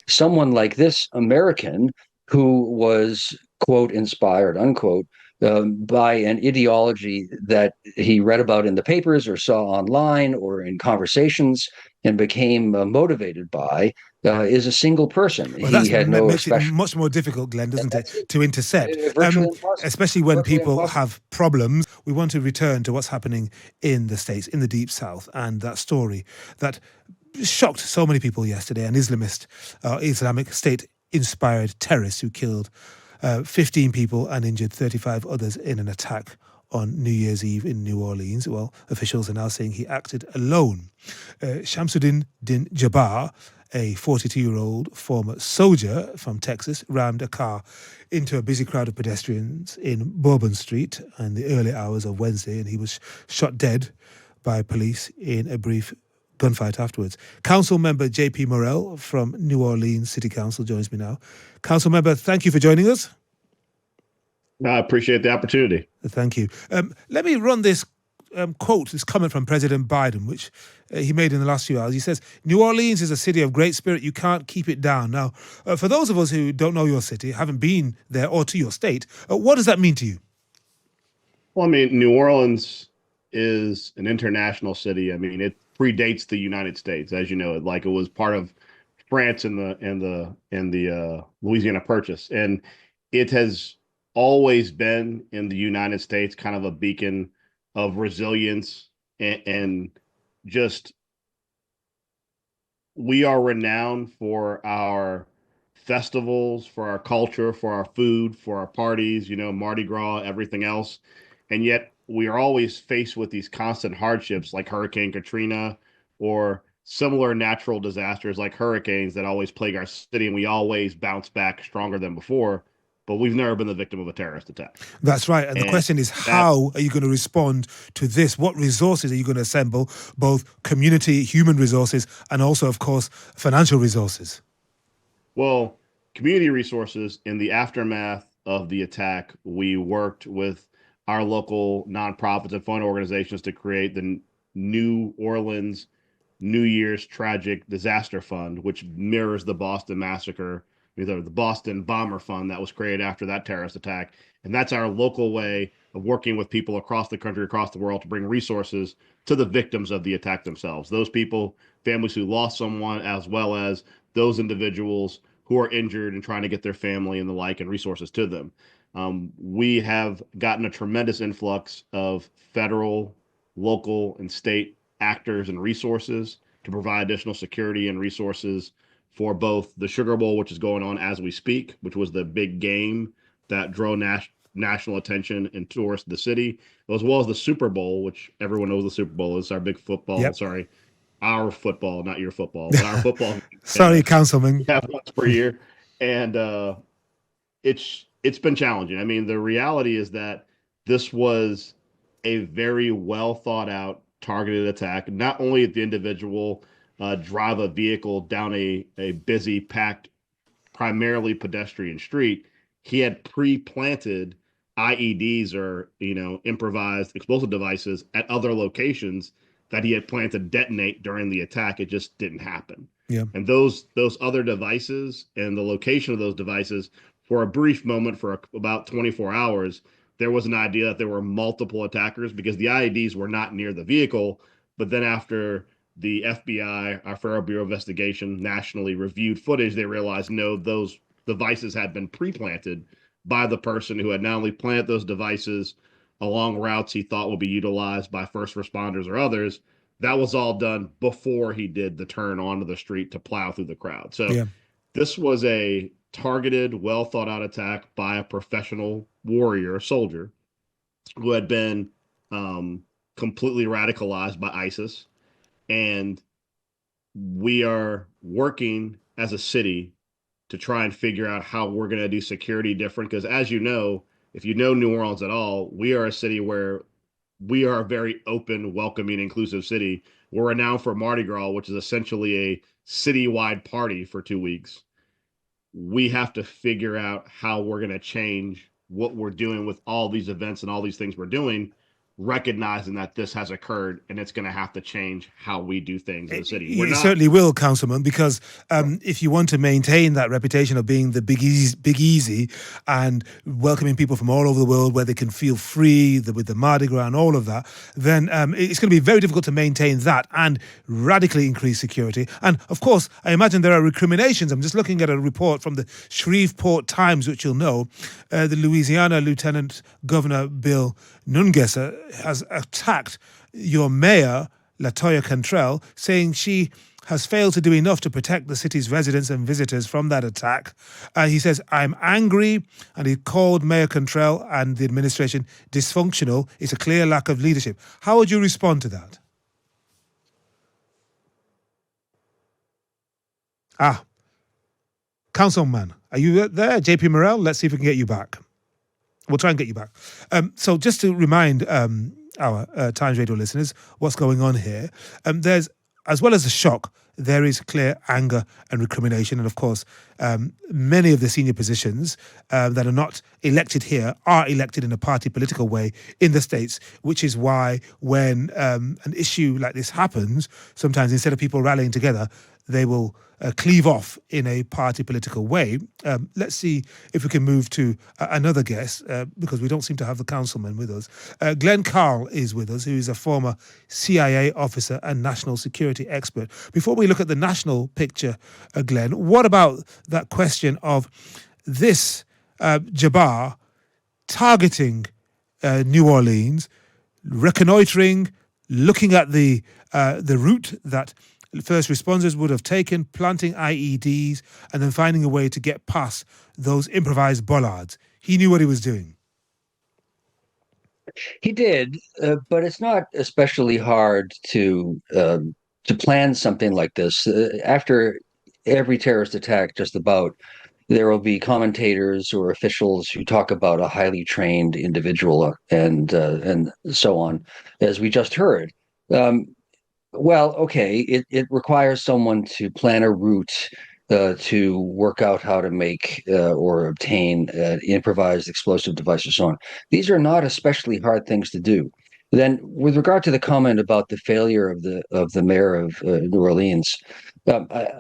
someone like this American who was, quote, inspired, unquote, by an ideology that he read about in the papers or saw online or in conversations and became motivated by, is a single person. Well, He that had no makes it special, much more difficult, Glenn, and doesn't it, that's it, to intercept? virtually impossible. Especially when Virtually people impossible. have problems. We want to return to what's happening in the States, in the Deep South, and that story that shocked so many people yesterday. An Islamic State-inspired terrorist who killed 15 people and injured 35 others in an attack on New Year's Eve in New Orleans. Well, officials are now saying he acted alone. Shamsuddin Din Jabbar, a 42-year-old former soldier from Texas, rammed a car into a busy crowd of pedestrians in Bourbon Street in the early hours of Wednesday, and he was shot dead by police in a brief gunfight afterwards. Council member J.P. Morel from New Orleans City Council joins me now. Council member, thank you for joining us. I appreciate the opportunity. Thank you. Let me run this quote, this comment from President Biden, which he made in the last few hours. He says, New Orleans is a city of great spirit. You can't keep it down. Now, for those of us who don't know your city, haven't been there or to your state, what does that mean to you? Well, I mean, New Orleans is an international city. I mean, it predates the United States, as you know. Like it was part of France in the Louisiana Purchase, and it has always been in the United States kind of a beacon of resilience and just we are renowned for our festivals, for our culture, for our food, for our parties, Mardi Gras, everything else. And yet we are always faced with these constant hardships like Hurricane Katrina or similar natural disasters like hurricanes that always plague our city. And we always bounce back stronger than before, but we've never been the victim of a terrorist attack. That's right. And the And question is, that, how are you going to respond to this? What resources are you going to assemble, both community, human resources, and also, of course, financial resources? well, community resources in the aftermath of the attack, we worked with our local nonprofits and fund organizations to create the New Orleans New Year's Tragic Disaster Fund, which mirrors the Boston Massacre, the Boston Bomber Fund that was created after that terrorist attack. And that's our local way of working with people across the country, across the world to bring resources to the victims of the attack themselves. Those people, families who lost someone, as well as those individuals who are injured and trying to get their family and the like and resources to them. We have gotten a tremendous influx of federal, local, and state actors and resources to provide additional security and resources for both the Sugar Bowl, which is going on as we speak, which was the big game that drew national attention and tourists to the city, as well as the Super Bowl, which everyone knows the Super Bowl is our big football. Yep. Sorry, our football, not your football, but our football. Sorry, Councilman. We have once per year, and it's been challenging. I mean, the reality is that this was a very well thought out targeted attack, not only at the individual drive a vehicle down a busy, packed, primarily pedestrian street. He had pre-planted IEDs or improvised explosive devices at other locations that he had planned to detonate during the attack. It just didn't happen. Yeah. And those other devices and the location of those devices, for a brief moment, for about 24 hours, there was an idea that there were multiple attackers because the IEDs were not near the vehicle. But then after the FBI, our Federal Bureau of Investigation, nationally reviewed footage, they realized no, those devices had been pre-planted by the person who had not only planted those devices along routes he thought would be utilized by first responders or others. That was all done before he did the turn onto the street to plow through the crowd. So Yeah. this was a targeted, well thought out attack by a professional warrior, a soldier, who had been completely radicalized by ISIS. And we are working as a city to try and figure out how we're going to do security different. Because as you know, if you know New Orleans at all, we are a city where we are a very open, welcoming, inclusive city. We're renowned for Mardi Gras, which is essentially a citywide party for 2 weeks. We have to figure out how we're going to change what we're doing with all these events and all these things we're doing recognizing that this has occurred and it's going to have to change how we do things in the city. We're You not. certainly will, Councilman, because if you want to maintain that reputation of being the big easy and welcoming people from all over the world where they can feel free with the Mardi Gras and all of that, then it's going to be very difficult to maintain that and radically increase security. And of course, I imagine there are recriminations. I'm just looking at a report from the Shreveport Times, which you'll know. The Louisiana Lieutenant Governor Bill Nungesser has attacked your mayor, Latoya Cantrell, saying she has failed to do enough to protect the city's residents and visitors from that attack. He says, I'm angry, and he called Mayor Cantrell and the administration dysfunctional. It's a clear lack of leadership. How would you respond to that? Councilman, are you there? JP Morel, let's see if we can get you back. We'll try and get you back. So just to remind our Times Radio listeners what's going on here, there's, as well as the shock, there is clear anger and recrimination. And of course, many of the senior positions that are not elected here are elected in a party political way in the States, which is why when an issue like this happens, sometimes instead of people rallying together, they will cleave off in a party political way. Let's see if we can move to another guest, because we don't seem to have the councilman with us. Glenn Carle is with us, who is a former CIA officer and national security expert. Before we look at the national picture, Glenn, what about that question of this Jabbar targeting New Orleans, reconnoitering, looking at the route that first responders would have taken, planting IEDs, and then finding a way to get past those improvised bollards. He knew what he was doing. He did, but it's not especially hard to plan something like this. After every terrorist attack, just about, there will be commentators or officials who talk about a highly trained individual and so on, as we just heard. Well, okay, it requires someone to plan a route to work out how to make or obtain improvised explosive device or so on. These are not especially hard things to do. Then, with regard to the comment about the failure of the mayor of New Orleans,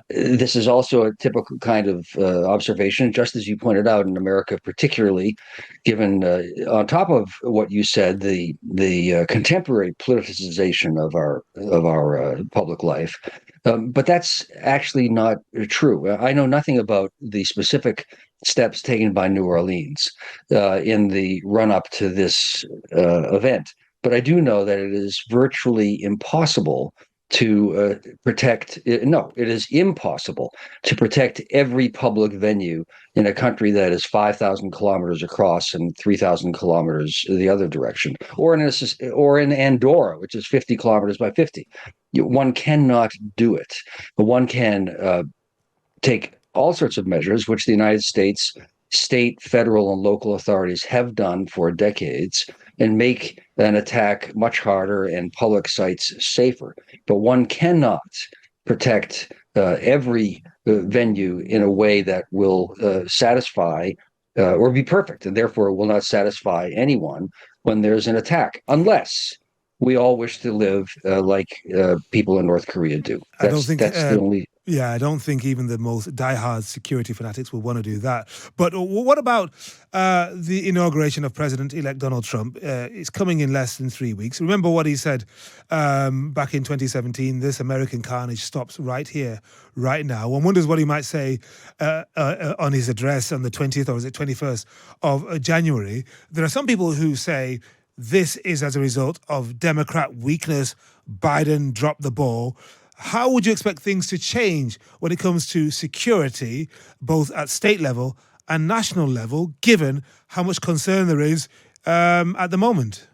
this is also a typical kind of observation, just as you pointed out in America, particularly given on top of what you said, the contemporary politicization of our public life. But that's actually not true. I know nothing about the specific steps taken by New Orleans in the run-up to this event. But I do know that it is virtually impossible to protect. No, it is impossible to protect every public venue in a country that is 5,000 kilometers across and 3,000 kilometers the other direction, or in Andorra, which is 50 kilometers by 50. One cannot do it. But one can take all sorts of measures, which the United States, state, federal, and local authorities have done for decades, and make an attack much harder and public sites safer. But one cannot protect every venue in a way that will satisfy or be perfect, and therefore will not satisfy anyone when there's an attack, unless we all wish to live like people in North Korea do. That's the only. Yeah, I don't think even the most diehard security fanatics will want to do that. But what about the inauguration of President-elect Donald Trump? It's coming in less than 3 weeks. Remember what he said back in 2017, this American carnage stops right here, right now. One wonders what he might say on his address on the 20th, or is it 21st of January. There are some people who say this is as a result of Democrat weakness. Biden dropped the ball. How would you expect things to change when it comes to security, both at state level and national level, given how much concern there is at the moment?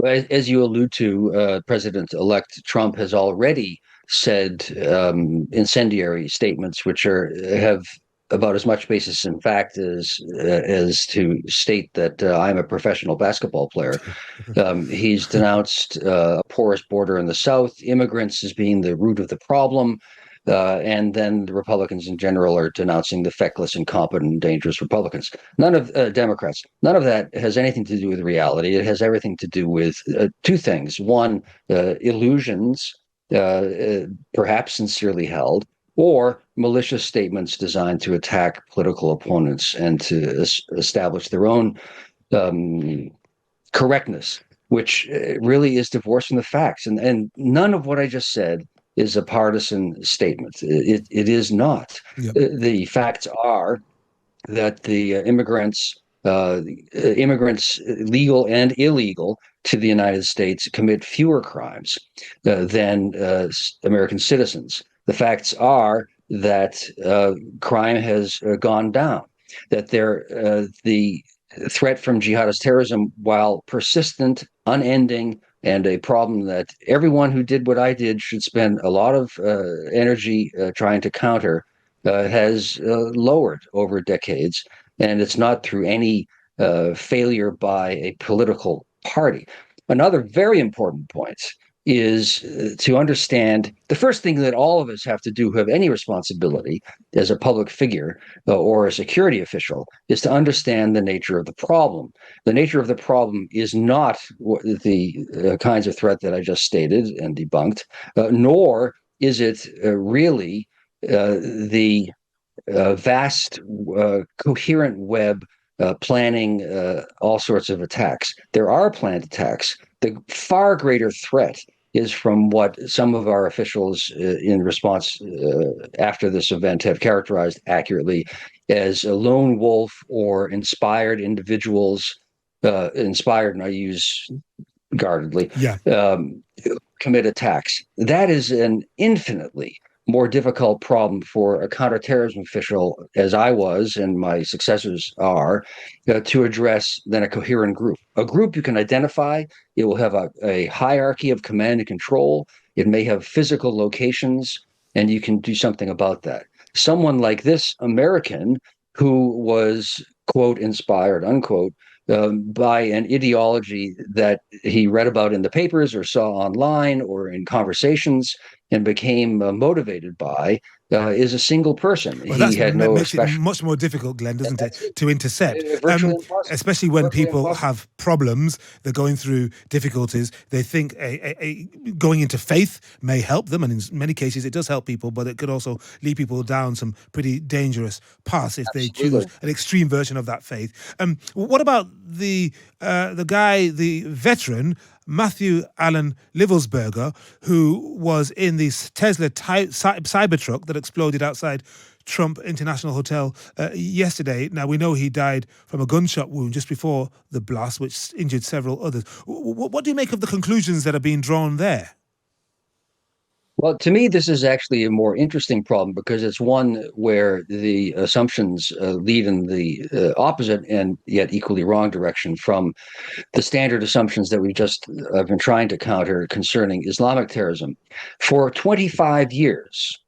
As you allude to, President-elect Trump has already said incendiary statements, which have about as much basis in fact as to state that I'm a professional basketball player. He's denounced a porous border in the South, immigrants as being the root of the problem. And then the Republicans in general are denouncing the feckless, incompetent, dangerous Republicans. None of Democrats. None of that has anything to do with reality. It has everything to do with two things. One, illusions, perhaps sincerely held, or malicious statements designed to attack political opponents and to establish their own correctness, which really is divorced from the facts. And none of what I just said is a partisan statement. It is not. Yep. The facts are that the immigrants, legal and illegal, to the United States commit fewer crimes than American citizens. The facts are that crime has gone down, that the threat from jihadist terrorism, while persistent, unending, and a problem that everyone who did what I did should spend a lot of energy trying to counter, has lowered over decades, and it's not through any failure by a political party. Another very important point is to understand the first thing that all of us have to do who have any responsibility as a public figure or a security official is to understand the nature of the problem. The nature of the problem is not the kinds of threat that I just stated and debunked, nor is it really the vast, coherent web planning all sorts of attacks. There are planned attacks. The far greater threat is from what some of our officials in response after this event have characterized accurately as a lone wolf or inspired individuals, inspired, and I use guardedly, Yeah. Commit attacks. That is an infinitely more difficult problem for a counterterrorism official, as I was and my successors are, to address than a coherent group. A group you can identify. It will have a hierarchy of command and control. It may have physical locations, and you can do something about that. Someone like this American who was, quote, inspired, unquote, by an ideology that he read about in the papers or saw online or in conversations and became motivated by, is a single person. Well, He that had no makes it special. much more difficult, Glenn, doesn't it, That's to intercept? virtually impossible. Especially when Virtually people impossible. have problems, they're going through difficulties. They think going into faith may help them, and in many cases it does help people, but it could also lead people down some pretty dangerous paths if they choose Absolutely. an extreme version of that faith. What about the guy, the veteran Matthew Allen Livelsberger, who was in the Tesla Cybertruck that exploded outside Trump International Hotel yesterday? Now, we know he died from a gunshot wound just before the blast, which injured several others. What do you make of the conclusions that are being drawn there? Well, to me, this is actually a more interesting problem because it's one where the assumptions lead in the opposite and yet equally wrong direction from the standard assumptions that we just have been trying to counter concerning Islamic terrorism. For 25 years,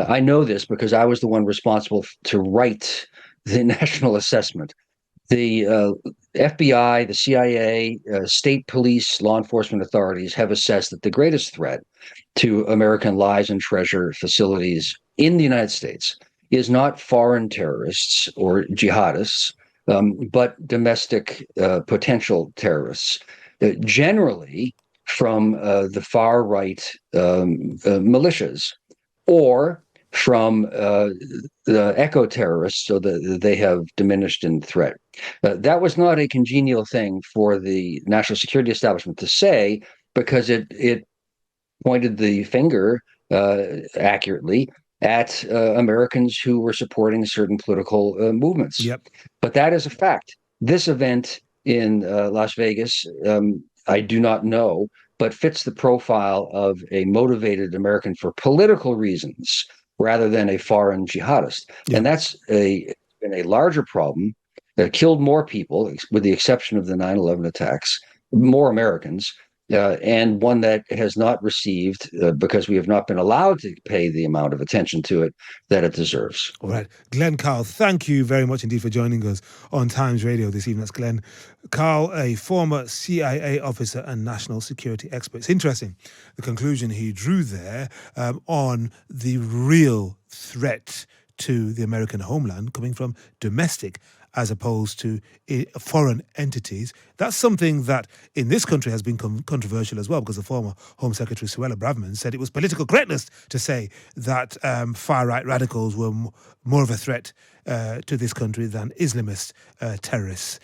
I know this because I was the one responsible to write the national assessment. The FBI, the CIA, state police, law enforcement authorities have assessed that the greatest threat to American lives and treasure facilities in the United States is not foreign terrorists or jihadists, but domestic potential terrorists, generally from the far right militias, or from the eco terrorists, so that they have diminished in threat. That was not a congenial thing for the national security establishment to say, because it pointed the finger accurately at Americans who were supporting certain political movements. Yep. But that is a fact. This event in Las Vegas, I do not know, but fits the profile of a motivated American for political reasons rather than a foreign jihadist. Yeah. And that's been a larger problem that killed more people, with the exception of the 9/11 attacks, more Americans, and one that has not received, because we have not been allowed to pay the amount of attention to it that it deserves. All right. Glenn Carle, thank you very much indeed for joining us on Times Radio this evening. That's Glenn Carle, a former CIA officer and national security expert. It's interesting, the conclusion he drew there on the real threat to the American homeland coming from domestic as opposed to foreign entities. That's something that in this country has been controversial as well, because the former Home Secretary Suella Braverman said it was political correctness to say that far-right radicals were more of a threat to this country than Islamist terrorists.